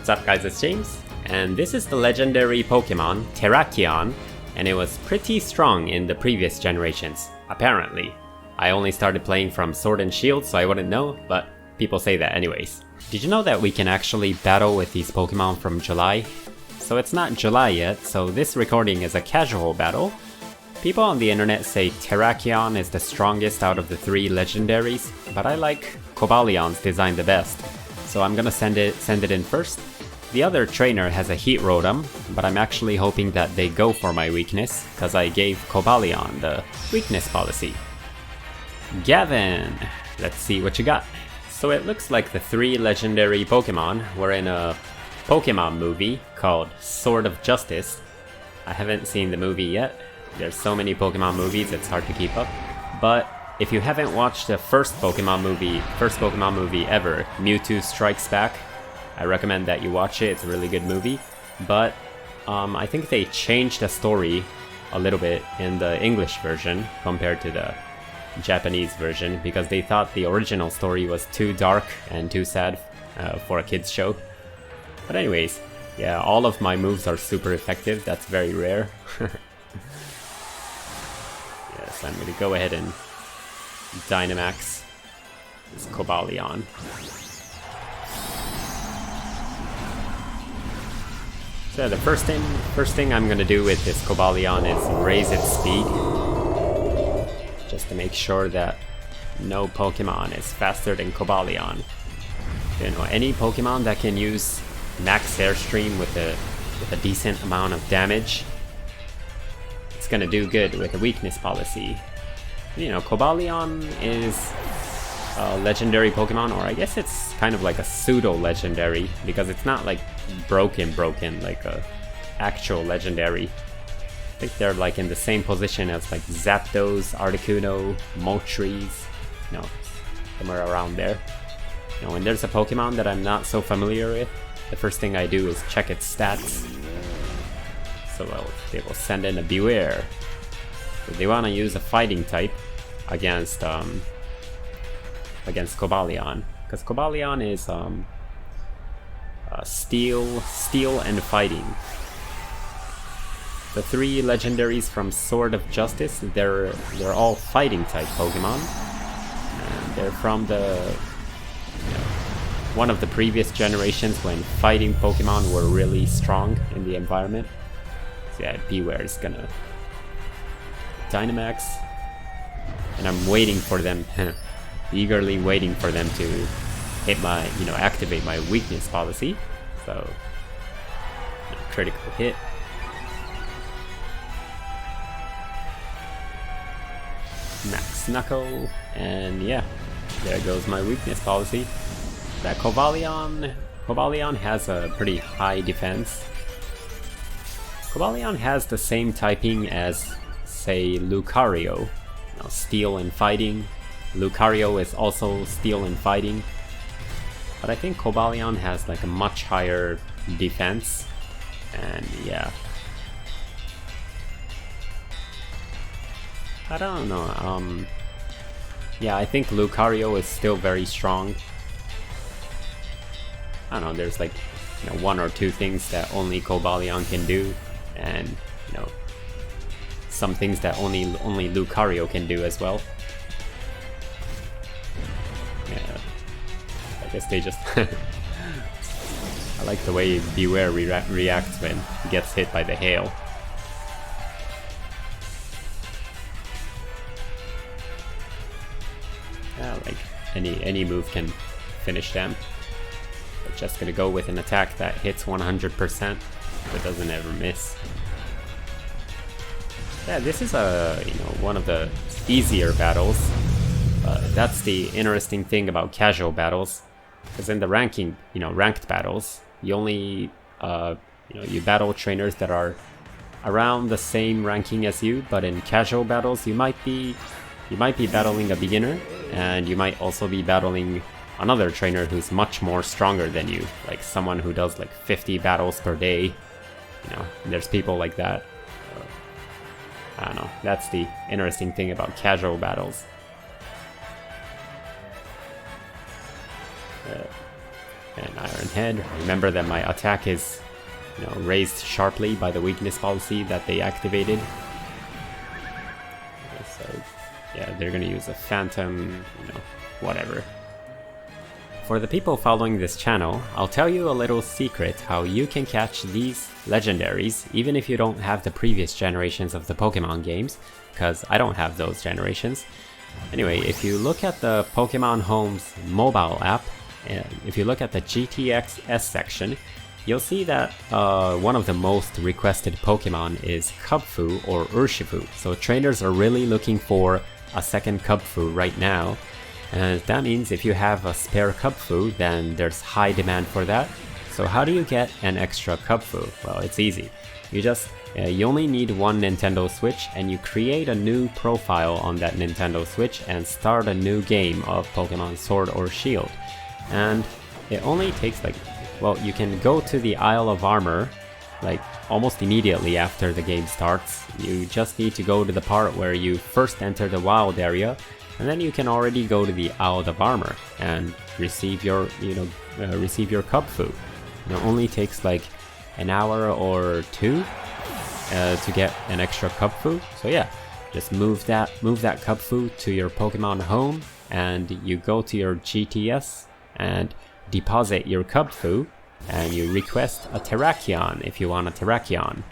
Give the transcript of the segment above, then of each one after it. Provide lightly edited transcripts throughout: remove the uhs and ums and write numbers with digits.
What's up guys, it's James, and this is the legendary Pokemon Terrakion, and it was pretty strong in the previous generations, apparently. I only started playing from Sword and Shield, so I wouldn't know, but people say that anyways. Did you know that we can actually battle with these Pokemon from July? So it's not July yet, so this recording is a casual battle. People on the internet say Terrakion is the strongest out of the 3 legendaries, but I like Cobalion's design the best. So I'm gonna send it in first. The other trainer has a Heat Rotom, but I'm actually hoping that they go for my weakness, cause I gave Cobalion the weakness policy. Gavin, let's see what you got. So it looks like the 3 legendary Pokemon were in a Pokemon movie called Sword of Justice. I haven't seen the movie yet. There's so many Pokemon movies, it's hard to keep up. But if you haven't watched the first Pokemon movie ever, Mewtwo Strikes Back, I recommend that you watch it. It's a really good movie. But I think they changed the story a little bit in the English version compared to the Japanese version because they thought the original story was too dark and too sad for a kids show. But anyways, yeah, all of my moves are super effective. That's very rare. Yes, I'm gonna go ahead and Dynamax this Cobalion. So the first thing I'm gonna do with this Cobalion is raise its speed, just to make sure that no Pokemon is faster than Cobalion. You know, any Pokemon that can use Max Airstream with a decent amount of damage, it's gonna do good with a weakness policy. You know, Cobalion is a legendary Pokemon, or I guess it's kind of like a pseudo-legendary, because it's not like broken like a actual legendary. I think they're like in the same position as like Zapdos, Articuno, Moltres, you know, somewhere around there. You know, when there's a Pokemon that I'm not so familiar with, the first thing I do is check its stats. So they will send in a Beware. So they want to use a fighting type against Cobalion, because Cobalion is steel and fighting. The 3 legendaries from Sword of Justice, they're all fighting type Pokemon, and they're from one of the previous generations when fighting Pokemon were really strong in the environment. So yeah, Beware is gonna Dynamax, and I'm waiting for them, eagerly waiting for them to hit my, activate my weakness policy. So, critical hit. Max Knuckle, and yeah, there goes my weakness policy. That Cobalion has a pretty high defense. Cobalion has the same typing as, say, Lucario. Steel and fighting. Lucario is also steel and fighting. But I think Cobalion has like a much higher defense. And yeah. I don't know. Yeah, I think Lucario is still very strong. I don't know, there's like 1 or 2 things that only Cobalion can do, and some things that only Lucario can do as well. Yeah, I guess they just I like the way Beware reacts when he gets hit by the hail. Yeah, like any move can finish them. But just gonna go with an attack that hits 100%, but doesn't ever miss. Yeah, this is one of the easier battles. That's the interesting thing about casual battles, because in the ranked battles, you only you battle trainers that are around the same ranking as you. But in casual battles, you might be battling a beginner, and you might also be battling another trainer who's much more stronger than you, like someone who does like 50 battles per day. There's people like that. I don't know, that's the interesting thing about casual battles. And Iron Head. Remember that my attack is, raised sharply by the weakness policy that they activated. So, yeah, they're gonna use a Phantom, whatever. For the people following this channel, I'll tell you a little secret how you can catch these legendaries even if you don't have the previous generations of the Pokemon games, because I don't have those generations. Anyway, if you look at the Pokemon Home's mobile app, and if you look at the GTX-S section, you'll see that one of the most requested Pokemon is Kubfu or Urshifu. So trainers are really looking for a second Kubfu right now. And that means if you have a spare Kubfu, then there's high demand for that. So how do you get an extra Kubfu? Well, it's easy. You only need one Nintendo Switch, and you create a new profile on that Nintendo Switch and start a new game of Pokemon Sword or Shield. And it only takes you can go to the Isle of Armor almost immediately after the game starts. You just need to go to the part where you first enter the wild area, and then you can already go to the Isle of Armor and receive your Kubfu. It only takes an hour or two to get an extra Kubfu. So yeah, just move that Kubfu to your Pokemon Home, and you go to your GTS and deposit your Kubfu, and you request a Terrakion if you want a Terrakion.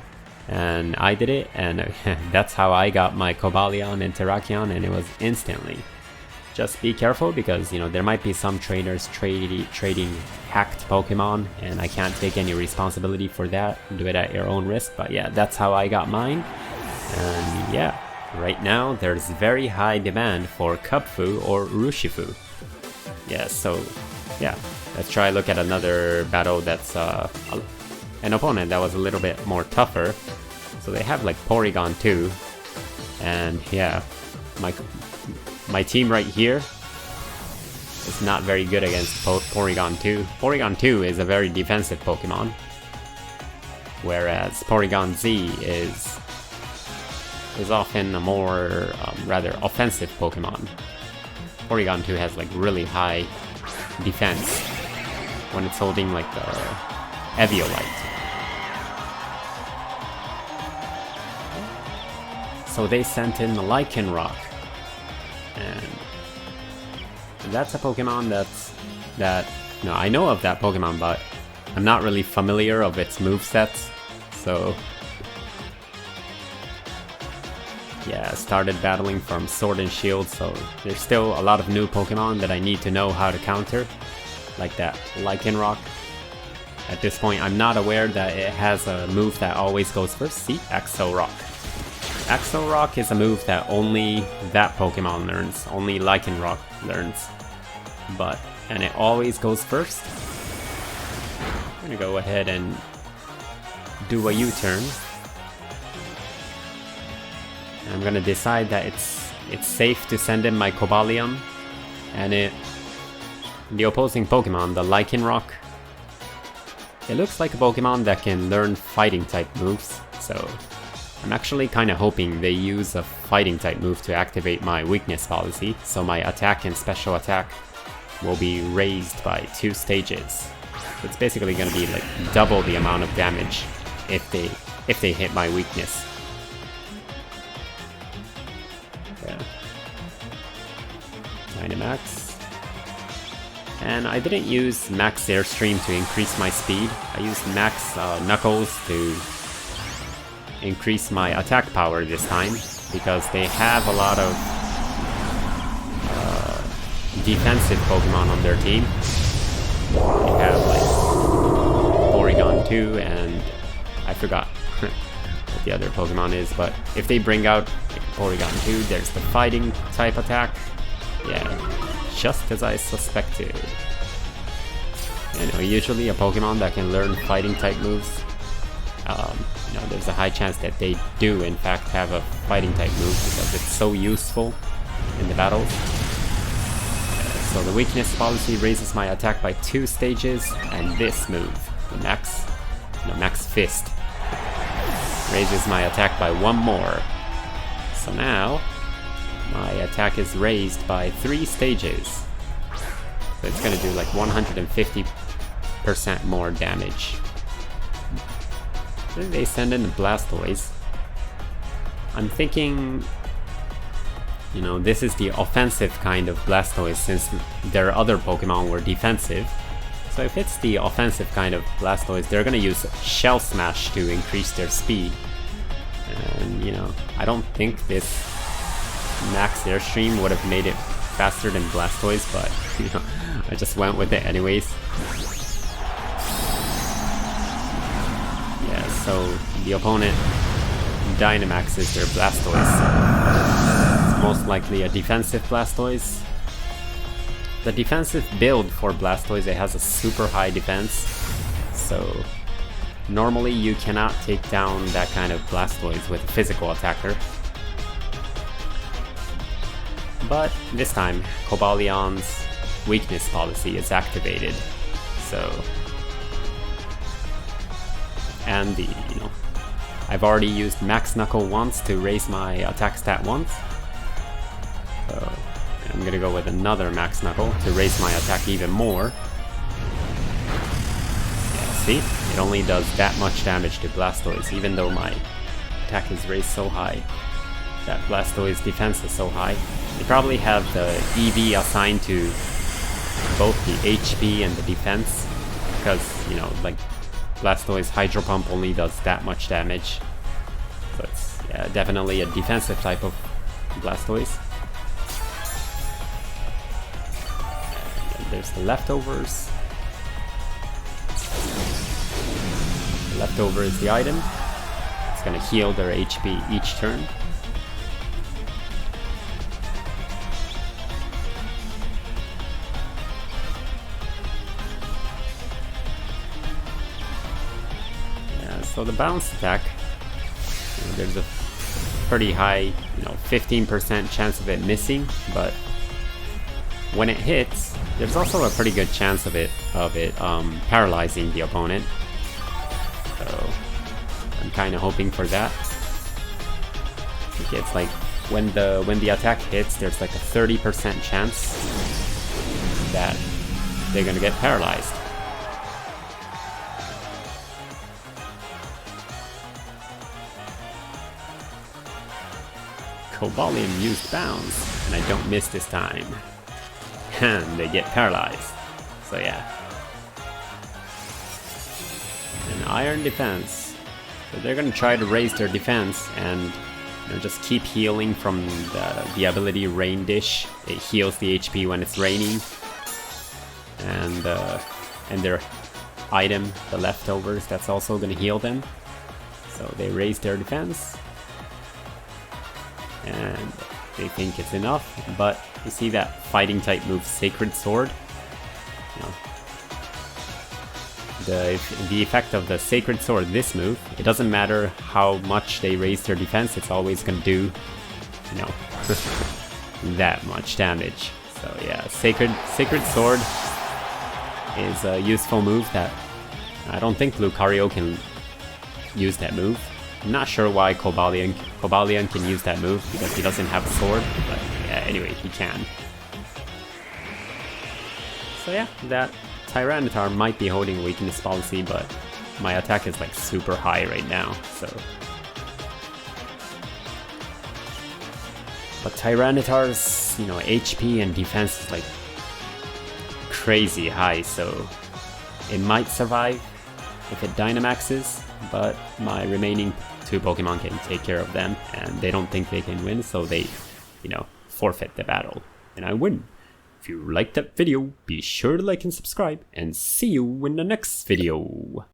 And I did it, and that's how I got my Cobalion and Terrakion, and it was instantly. Just be careful, because there might be some trainers trading hacked Pokemon, and I can't take any responsibility for that. Do it at your own risk, but yeah, that's how I got mine. And yeah, right now there's very high demand for Kubfu or Urshifu. Yeah, so yeah, let's try look at another battle that's an opponent that was a little bit more tougher. So they have Porygon 2, and yeah, my team right here is not very good against Porygon 2. Porygon 2 is a very defensive Pokemon, whereas Porygon Z is often a more rather offensive Pokemon. Porygon 2 has really high defense when it's holding the Eviolite. So they sent in the Lycanroc, and that's a Pokemon I know of that Pokemon, but I'm not really familiar of its movesets. So yeah, started battling from Sword and Shield, so there's still a lot of new Pokemon that I need to know how to counter, like that Lycanroc. At this point, I'm not aware that it has a move that always goes first. See? Axel-Rock. Axel-Rock is a move that only that Pokemon learns, only Lycanroc learns. And it always goes first. I'm gonna go ahead and do a U-turn. I'm gonna decide that it's safe to send in my Cobalion, and the opposing Pokemon, the Lycanroc, it looks like a Pokemon that can learn fighting type moves, so I'm actually kinda hoping they use a fighting type move to activate my weakness policy, so my attack and special attack will be raised by 2 stages. So it's basically gonna be double the amount of damage if they hit my weakness. Yeah. Dynamax. And I didn't use Max Airstream to increase my speed. I used Max Knuckles to increase my attack power this time, because they have a lot of defensive Pokemon on their team. They have Porygon 2, and I forgot what the other Pokemon is, but if they bring out Porygon 2, there's the fighting type attack. Yeah, just as I suspected. Usually a Pokemon that can learn fighting type moves, there's a high chance that they do in fact have a fighting type move, because it's so useful in the battles. So the weakness policy raises my attack by 2 stages, and this move, the Max Fist, raises my attack by 1 more. So now my attack is raised by 3 stages. So it's gonna do 150 8% more damage. Did they send in the Blastoise? I'm thinking, you know, this is the offensive kind of Blastoise since their other Pokemon were defensive. So if it's the offensive kind of Blastoise, they're gonna use Shell Smash to increase their speed. And, you know, I don't think this Max Airstream would have made it faster than Blastoise, but, you know, I just went with it anyways. Yeah, so the opponent Dynamaxes their Blastoise. It's most likely a defensive Blastoise. The defensive build for Blastoise, it has a super high defense, so normally you cannot take down that kind of Blastoise with a physical attacker. But this time, Cobalion's weakness policy is activated, so... And you know, I've already used Max Knuckle once to raise my attack stat once. So I'm gonna go with another Max Knuckle to raise my attack even more. Yeah, see? It only does that much damage to Blastoise, even though my attack is raised so high. That Blastoise defense is so high. They probably have the EV assigned to both the HP and the defense, because, you know, like, Blastoise Hydro Pump only does that much damage. So it's, yeah, definitely a defensive type of Blastoise. And then there's the leftovers. The leftover is the item. It's gonna heal their HP each turn. So the bounce attack, you know, there's a pretty high, 15% chance of it missing, but when it hits, there's also a pretty good chance of it paralyzing the opponent. So I'm kind of hoping for that. Okay, it's like when the attack hits, there's like a 30% chance that they're gonna get paralyzed. Cobalion used bounce, and I don't miss this time. And they get paralyzed. So yeah. An iron defense. So they're gonna try to raise their defense and just keep healing from the ability Rain Dish. It heals the HP when it's raining. And their item, the leftovers, that's also gonna heal them. So they raise their defense. And they think it's enough, but you see that fighting type move, Sacred Sword? The effect of the Sacred Sword, this move, it doesn't matter how much they raise their defense, it's always gonna do, that much damage. So yeah, Sacred Sword is a useful move that I don't think Lucario can use that move. I'm not sure why Cobalion can use that move, because he doesn't have a sword, but yeah, anyway, he can. So yeah, that Tyranitar might be holding a weakness policy, but my attack is like super high right now, so... But Tyranitar's, HP and defense is like crazy high, so it might survive if it Dynamaxes, but my remaining two Pokemon can take care of them, and they don't think they can win, so they, forfeit the battle, and I win. If you liked that video, be sure to like and subscribe, and see you in the next video.